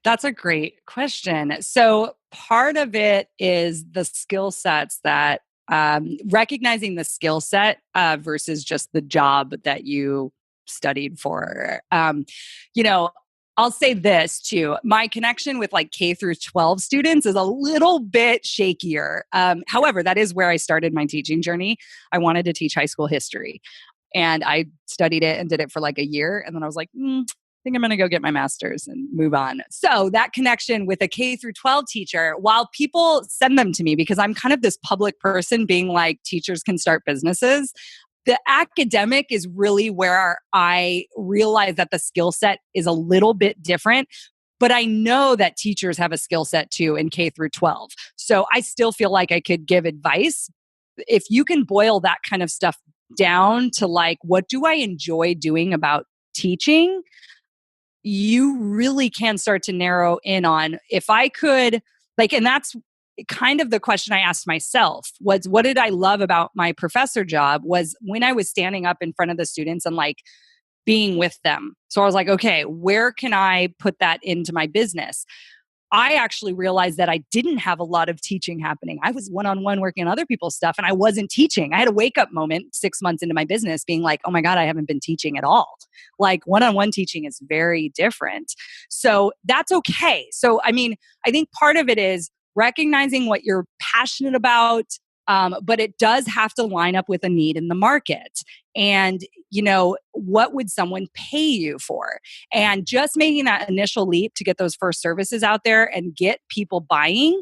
That's a great question. So part of it is the skill sets that recognizing the skill set versus just the job that you studied for. I'll say this too. My connection with like K through 12 students is a little bit shakier. However, that is where I started my teaching journey. I wanted to teach high school history and I studied it and did it for like a year. And then I was like, I think I'm going to go get my master's and move on. So that connection with a K through 12 teacher, while people send them to me because I'm kind of this public person being like, teachers can start businesses. The academic is really where I realize that the skill set is a little bit different, but I know that teachers have a skill set too in K through 12. So I still feel like I could give advice. If you can boil that kind of stuff down to like, what do I enjoy doing about teaching? You really can start to narrow in on if I could, like, and that's kind of the question I asked myself was, what did I love about my professor job was when I was standing up in front of the students and like being with them. So I was like, okay, where can I put that into my business? I actually realized that I didn't have a lot of teaching happening. I was one-on-one working on other people's stuff and I wasn't teaching. I had a wake-up moment 6 months into my business being like, oh my God, I haven't been teaching at all. Like one-on-one teaching is very different. So that's okay. So, I mean, I think part of it is recognizing what you're passionate about, but it does have to line up with a need in the market. And, what would someone pay you for? And just making that initial leap to get those first services out there and get people buying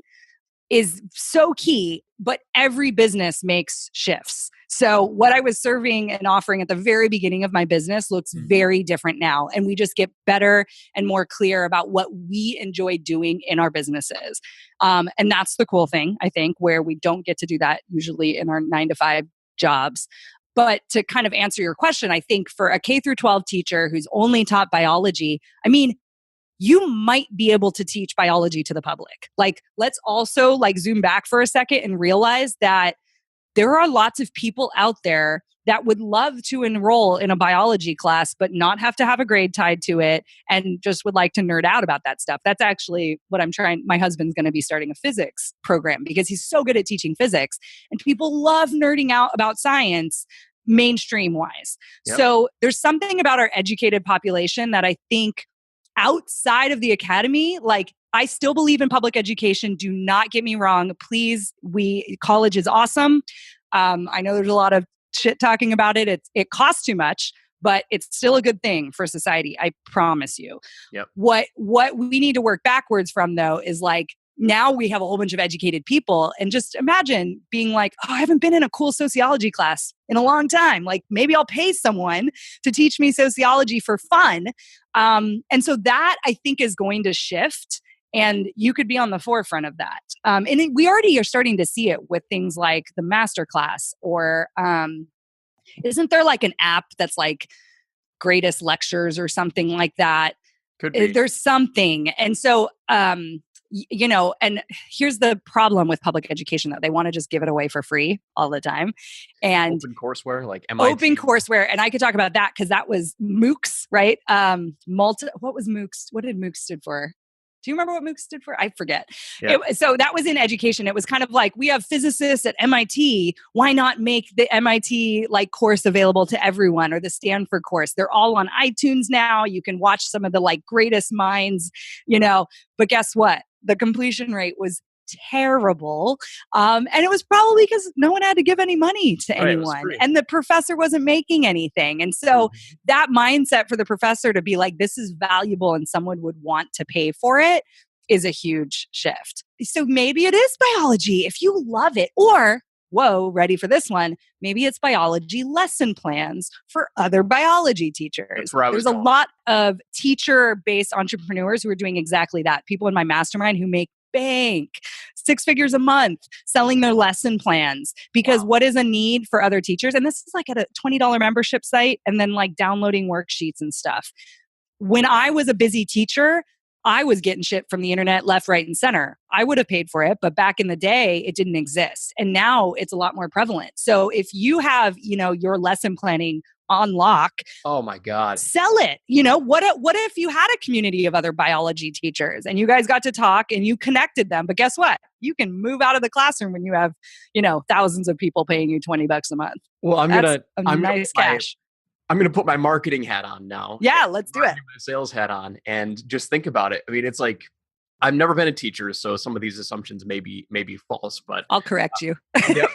is so key, but every business makes shifts. So what I was serving and offering at the very beginning of my business looks very different now. And we just get better and more clear about what we enjoy doing in our businesses. And that's the cool thing, I think, where we don't get to do that usually in our 9-to-5 jobs. But to kind of answer your question, I think for a K through 12 teacher who's only taught biology, I mean, you might be able to teach biology to the public. Like, let's also like zoom back for a second and realize that there are lots of people out there that would love to enroll in a biology class, but not have to have a grade tied to it and just would like to nerd out about that stuff. That's actually what I'm trying. My husband's going to be starting a physics program because he's so good at teaching physics, and people love nerding out about science mainstream wise. Yep. So there's something about our educated population that I think outside of the academy, like I still believe in public education. Do not get me wrong. Please, college is awesome. I know there's a lot of shit talking about it. It costs too much, but it's still a good thing for society. I promise you. Yep. What we need to work backwards from though is like, now we have a whole bunch of educated people, and just imagine being like, oh, I haven't been in a cool sociology class in a long time. Like maybe I'll pay someone to teach me sociology for fun. And so that I think is going to shift, and you could be on the forefront of that. We already are starting to see it with things like the masterclass, or isn't there like an app that's like Greatest Lectures or something like that? Could be. There's something. And so, and here's the problem with public education, though. They want to just give it away for free all the time. And open courseware, like MIT. Open courseware. And I could talk about that because that was MOOCs, right? What was MOOCs? What did MOOCs stood for? Do you remember what MOOCs stood for? I forget. Yeah. So that was in education. It was kind of like, we have physicists at MIT. Why not make the MIT like course available to everyone, or the Stanford course? They're all on iTunes now. You can watch some of the like greatest minds, but guess what? The completion rate was terrible. And it was probably because no one had to give any money to anyone, and the professor wasn't making anything. And so that mindset for the professor to be like, this is valuable and someone would want to pay for it, is a huge shift. So maybe it is biology if you love it, or whoa, ready for this one, maybe it's biology lesson plans for other biology teachers. There's a lot of teacher-based entrepreneurs who are doing exactly that. People in my mastermind who make bank 6 figures a month selling their lesson plans, because what is a need for other teachers? And this is like at a $20 membership site, and then like downloading worksheets and stuff. When I was a busy teacher, I was getting shit from the internet left, right, and center. I would have paid for it, but back in the day, it didn't exist. And now it's a lot more prevalent. So if you have, your lesson planning on lock, oh my God, sell it. What if you had a community of other biology teachers and you guys got to talk and you connected them? But guess what? You can move out of the classroom when you have, thousands of people paying you $20 a month. Well, I'm nice cash. I'm going to put my marketing hat on now. Yeah, let's do it. My sales hat on, and just think about it. I mean, it's like, I've never been a teacher, so some of these assumptions may be false, but I'll correct you. Yeah.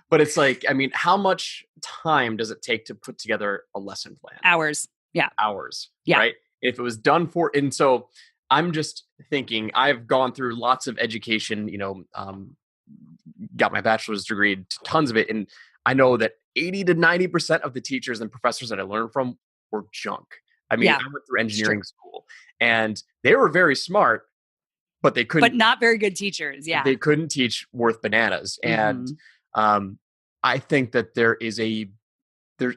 But it's like, I mean, how much time does it take to put together a lesson plan? Hours. Yeah. Hours. Yeah. Right. If it was done and so I'm just thinking, I've gone through lots of education, got my bachelor's degree, tons of it. And I know that 80 to 90% of the teachers and professors that I learned from were junk. I mean, I went through engineering school, and they were very smart, but they couldn't. But not very good teachers. Yeah. They couldn't teach worth bananas. And I think that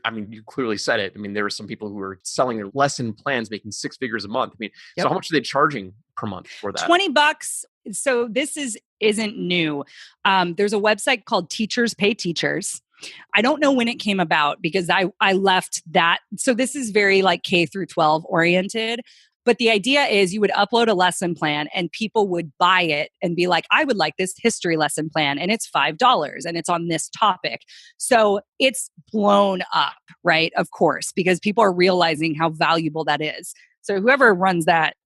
I mean, you clearly said it. I mean, there were some people who were selling their lesson plans, making 6 figures a month. I mean, so how much are they charging per month for that? $20. So this isn't new. There's a website called Teachers Pay Teachers. I don't know when it came about because I left that. So this is very like K through 12 oriented. But the idea is you would upload a lesson plan and people would buy it and be like, I would like this history lesson plan, and it's $5 and it's on this topic. So it's blown up, right? Of course, because people are realizing how valuable that is. So whoever runs that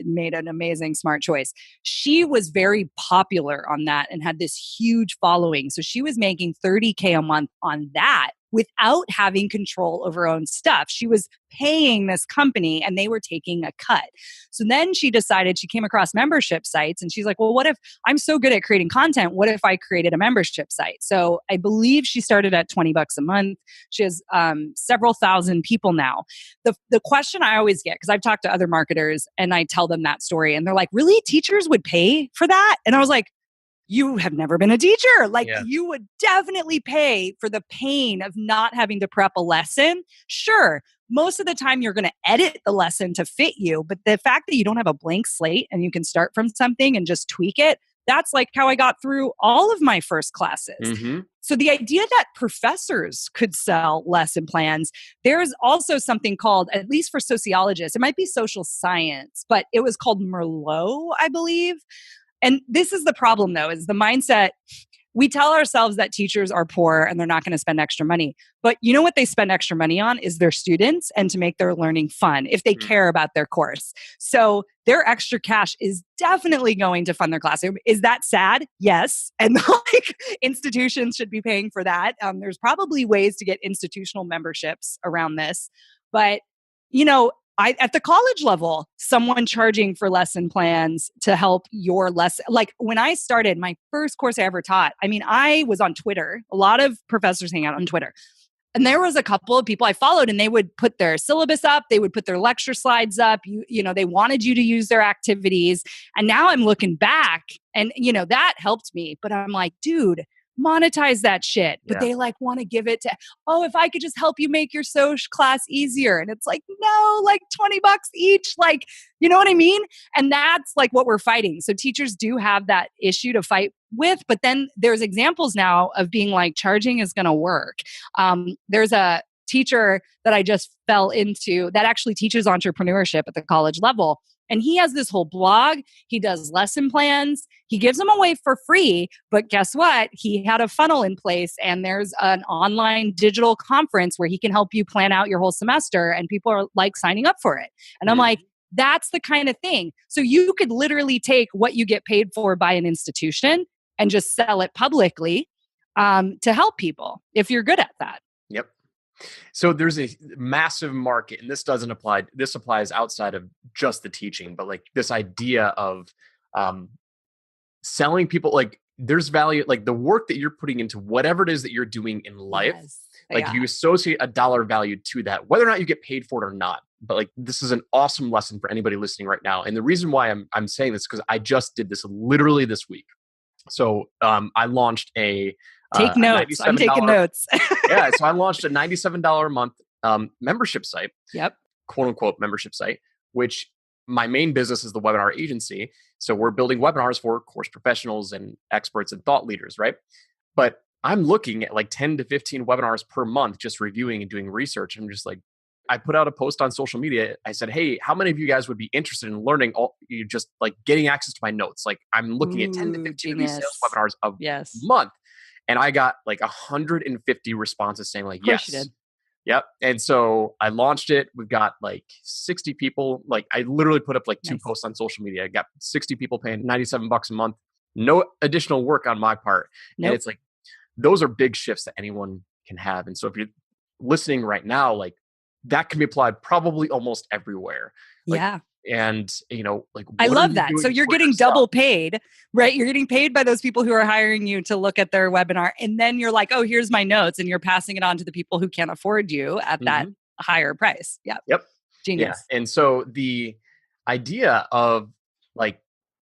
made an amazing, smart choice. She was very popular on that and had this huge following. So she was making $30K a month on that without having control over her own stuff. She was paying this company and they were taking a cut. So then she decided, she came across membership sites and she's like, well, what if I'm so good at creating content? What if I created a membership site? So I believe she started at $20 a month. She has several thousand people now. The question I always get, because I've talked to other marketers and I tell them that story and they're like, really? Teachers would pay for that? And I was like, you have never been a teacher. You would definitely pay for the pain of not having to prep a lesson. Sure, most of the time you're going to edit the lesson to fit you, but the fact that you don't have a blank slate and you can start from something and just tweak it, that's like how I got through all of my first classes. Mm-hmm. So the idea that professors could sell lesson plans, there's also something called, at least for sociologists, it might be social science, but it was called Merlot, I believe. And this is the problem, though, is the mindset. We tell ourselves that teachers are poor and they're not going to spend extra money. But you know what they spend extra money on is their students and to make their learning fun if they care about their course. So their extra cash is definitely going to fund their classroom. Is that sad? Yes. And like institutions should be paying for that. There's probably ways to get institutional memberships around this. But, you know, at the college level, someone charging for lesson plans to help your lesson. Like when I started my first course I ever taught, I mean, I was on Twitter. A lot of professors hang out on Twitter. And there was a couple of people I followed and they would put their syllabus up. They would put their lecture slides up. You know, they wanted you to use their activities. And now I'm looking back and, you know, that helped me. But I'm like, dude, monetize that shit. But they like want to give it to, oh, if I could just help you make your social class easier. And it's like, no, like $20 each. Like, you know what I mean? And that's like what we're fighting. So teachers do have that issue to fight with, but then there's examples now of being like, charging is going to work. There's a teacher that I just fell into that actually teaches entrepreneurship at the college level. And he has this whole blog. He does lesson plans. He gives them away for free. But guess what? He had a funnel in place and there's an online digital conference where he can help you plan out your whole semester and people are like signing up for it. And I'm like, that's the kind of thing. So you could literally take what you get paid for by an institution and just sell it publicly to help people if you're good at that. Yep. So there's a massive market, and this doesn't apply. This applies outside of just the teaching, but like this idea of selling people, like there's value, like the work that you're putting into whatever it is that you're doing in life, like you associate a dollar value to that, whether or not you get paid for it or not. But like, this is an awesome lesson for anybody listening right now. And the reason why I'm saying this, because I just did this literally this week. So I launched Take notes. I'm taking notes. Yeah. So I launched a $97 a month membership site. Yep. Quote unquote membership site, which my main business is the webinar agency. So we're building webinars for course professionals and experts and thought leaders, right? But I'm looking at like 10 to 15 webinars per month, just reviewing and doing research. I'm just like, I put out a post on social media. I said, hey, how many of you guys would be interested in learning you just like getting access to my notes? Like I'm looking at 10 to 15 of these sales webinars a month. And I got like 150 responses saying like, yes. You did. Yep. And so I launched it. We've got like 60 people. Like I literally put up like 2 posts on social media. I got 60 people paying $97 a month. No additional work on my part. Nope. And it's like, those are big shifts that anyone can have. And so if you're listening right now, like that can be applied probably almost everywhere. Like, and you know, like I love that. So you're getting double paid, right? You're getting paid by those people who are hiring you to look at their webinar. And then you're like, oh, here's my notes. And you're passing it on to the people who can't afford you at that higher price. Yep. Genius. Yeah. And so the idea of like,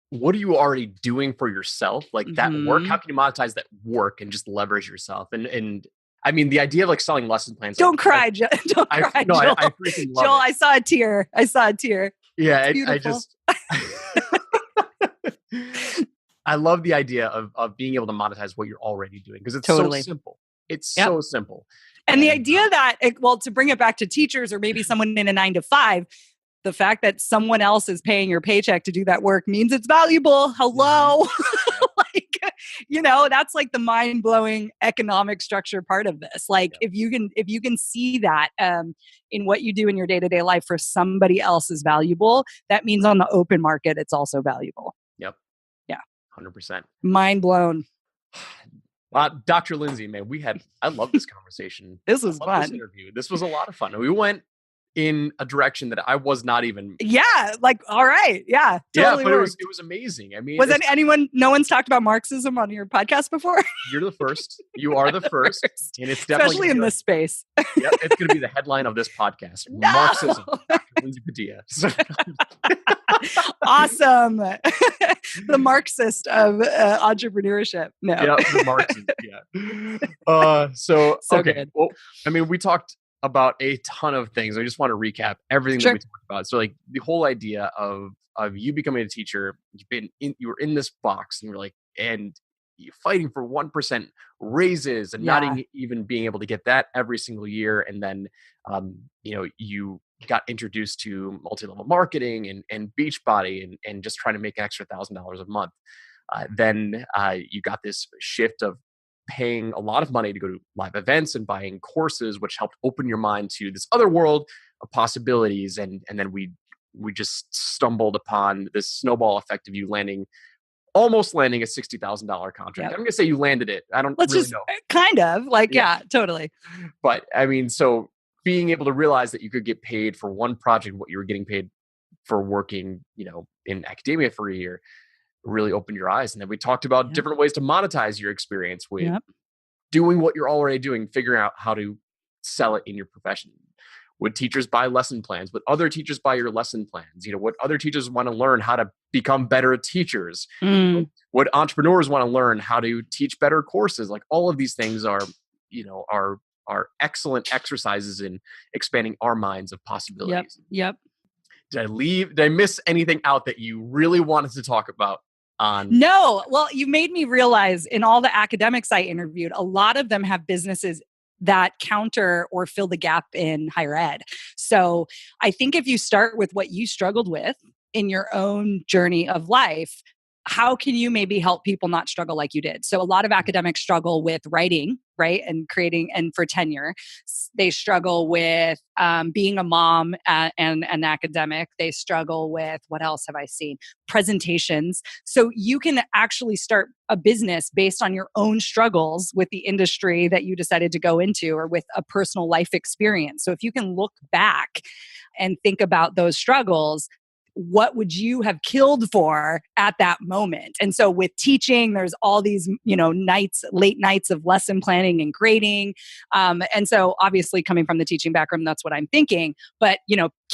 what are you already doing for yourself? Like that work, how can you monetize that work and just leverage yourself? And I mean, the idea of like selling lesson plans. Don't cry, Joel. Don't cry, Joel. I freaking love Joel, it. I saw a tear. Yeah, I just, I love the idea of being able to monetize what you're already doing because it's so simple. It's so simple. And the idea that, to bring it back to teachers or maybe someone in a 9-to-5, the fact that someone else is paying your paycheck to do that work means it's valuable. Hello. Like, you know, that's like the mind-blowing economic structure part of this. Like if you can see that in what you do in your day-to-day life for somebody else is valuable, that means on the open market, it's also valuable. Yep. Yeah. 100%. Mind blown. Dr. Lindsay, man, I love this conversation. This was fun. This interview. This was a lot of fun. We went in a direction that I was not even. Yeah. Like, all right. Yeah. Totally but it was amazing. I mean, no one's talked about Marxism on your podcast before? You're the first. You are the first. And it's definitely. Especially in this space. Yeah. It's going to be the headline of this podcast. No! Marxism. Dr. Lindsay Padilla. Awesome. The Marxist of entrepreneurship. No. Yeah. The Marxist. Yeah. Okay. Good. Well, I mean, we talked about a ton of things. I just want to recap everything that we talked about. So like the whole idea of you becoming a teacher, you were in this box and you're like, and you're fighting for 1% raises and not even being able to get that every single year. And then, you got introduced to multi-level marketing and Beachbody and just trying to make an extra $1,000 a month. Then you got this shift of paying a lot of money to go to live events and buying courses, which helped open your mind to this other world possibilities. And then we just stumbled upon this snowball effect of you almost landing a $60,000 contract. Yep. I'm gonna say you landed it. I don't Let's really just know. Kind of like, yeah, totally. But I mean, so being able to realize that you could get paid for one project, what you were getting paid for working, in academia for a year, really opened your eyes. And then we talked about different ways to monetize your experience with doing what you're already doing, figuring out how to sell it in your profession. Would teachers buy lesson plans? Would other teachers buy your lesson plans? Would other teachers want to learn how to become better teachers? Would entrepreneurs want to learn how to teach better courses? Like all of these things are excellent exercises in expanding our minds of possibilities. Yep. Did I miss anything out that you really wanted to talk about? No. Well, you made me realize in all the academics I interviewed, a lot of them have businesses that counter or fill the gap in higher ed. So I think if you start with what you struggled with in your own journey of life, how can you maybe help people not struggle like you did? So a lot of academics struggle with writing, right? And creating, and for tenure, they struggle with being a mom and an academic. They struggle with, what else have I seen? Presentations. So you can actually start a business based on your own struggles with the industry that you decided to go into or with a personal life experience. So if you can look back and think about those struggles, what would you have killed for at that moment? And so with teaching, there's all these, late nights of lesson planning and grading. And so obviously coming from the teaching background, that's what I'm thinking. But,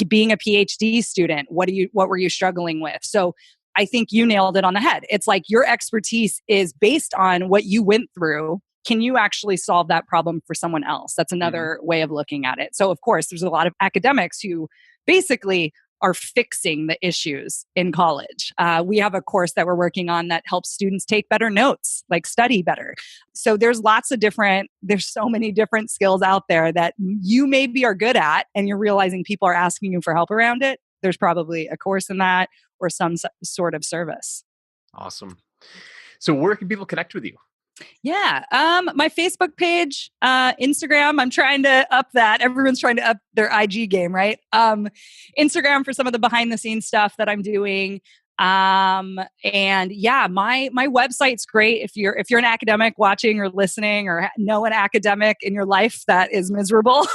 being a PhD student, what were you struggling with? So I think you nailed it on the head. It's like your expertise is based on what you went through. Can you actually solve that problem for someone else? That's another way of looking at it. So of course, there's a lot of academics who basically are fixing the issues in college. We have a course that we're working on that helps students take better notes, like study better. So there's so many different skills out there that you maybe are good at, and you're realizing people are asking you for help around it. There's probably a course in that or some sort of service. Awesome. So where can people connect with you? Yeah. My Facebook page, Instagram, I'm trying to up that. Everyone's trying to up their IG game, right? Instagram for some of the behind the scenes stuff that I'm doing. And yeah, my website's great. If you're an academic watching or listening or know an academic in your life that is miserable,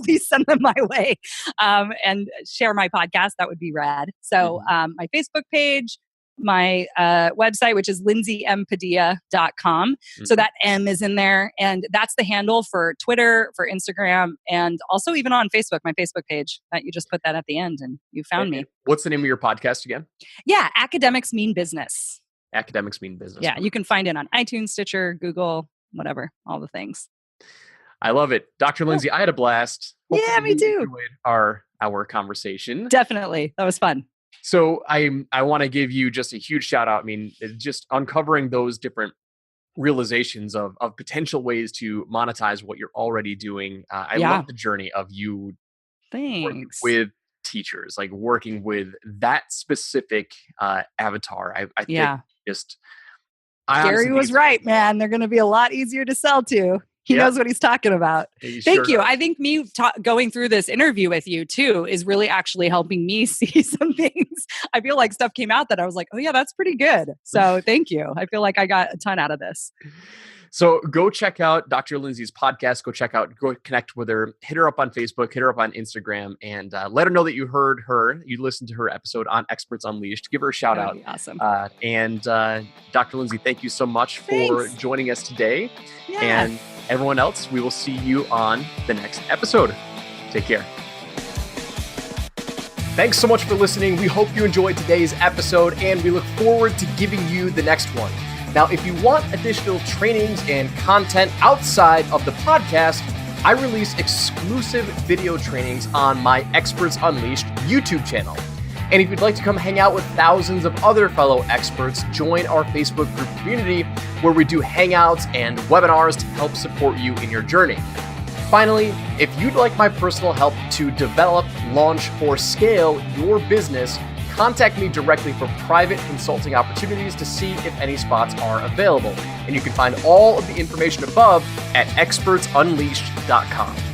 please send them my way. And share my podcast. That would be rad. So, my Facebook page, my website, which is lindsaypadilla.com. So that M is in there. And that's the handle for Twitter, for Instagram, and also even on Facebook, my Facebook page. That you just put that at the end and you found me. What's the name of your podcast again? Yeah, Academics Mean Business. Academics Mean Business. Yeah, you can find it on iTunes, Stitcher, Google, whatever, all the things. I love it. Dr. Lindsay, I had a blast. Hopefully yeah, me too. Enjoyed our conversation. Definitely. That was fun. So I want to give you just a huge shout out. I mean, just uncovering those different realizations of potential ways to monetize what you're already doing. I love the journey of you working with teachers, like working with that specific avatar. I think Gary was right, man. They're going to be a lot easier to sell to. He knows what he's talking about. Thank you. I think me going through this interview with you too is really actually helping me see some things. I feel like stuff came out that I was like, oh yeah, that's pretty good. So thank you. I feel like I got a ton out of this. So go check out Dr. Lindsay's podcast. Go connect with her, hit her up on Facebook, hit her up on Instagram, and let her know that you heard her. You listened to her episode on Experts Unleashed. Give her a shout out. Awesome. And Dr. Lindsay, thank you so much for joining us today. Yeah. And everyone else, we will see you on the next episode. Take care. Thanks so much for listening. We hope you enjoyed today's episode, and we look forward to giving you the next one. Now, if you want additional trainings and content outside of the podcast, I release exclusive video trainings on my Experts Unleashed YouTube channel. And if you'd like to come hang out with thousands of other fellow experts, join our Facebook group community where we do hangouts and webinars to help support you in your journey. Finally, if you'd like my personal help to develop, launch, or scale your business, contact me directly for private consulting opportunities to see if any spots are available. And you can find all of the information above at expertsunleashed.com.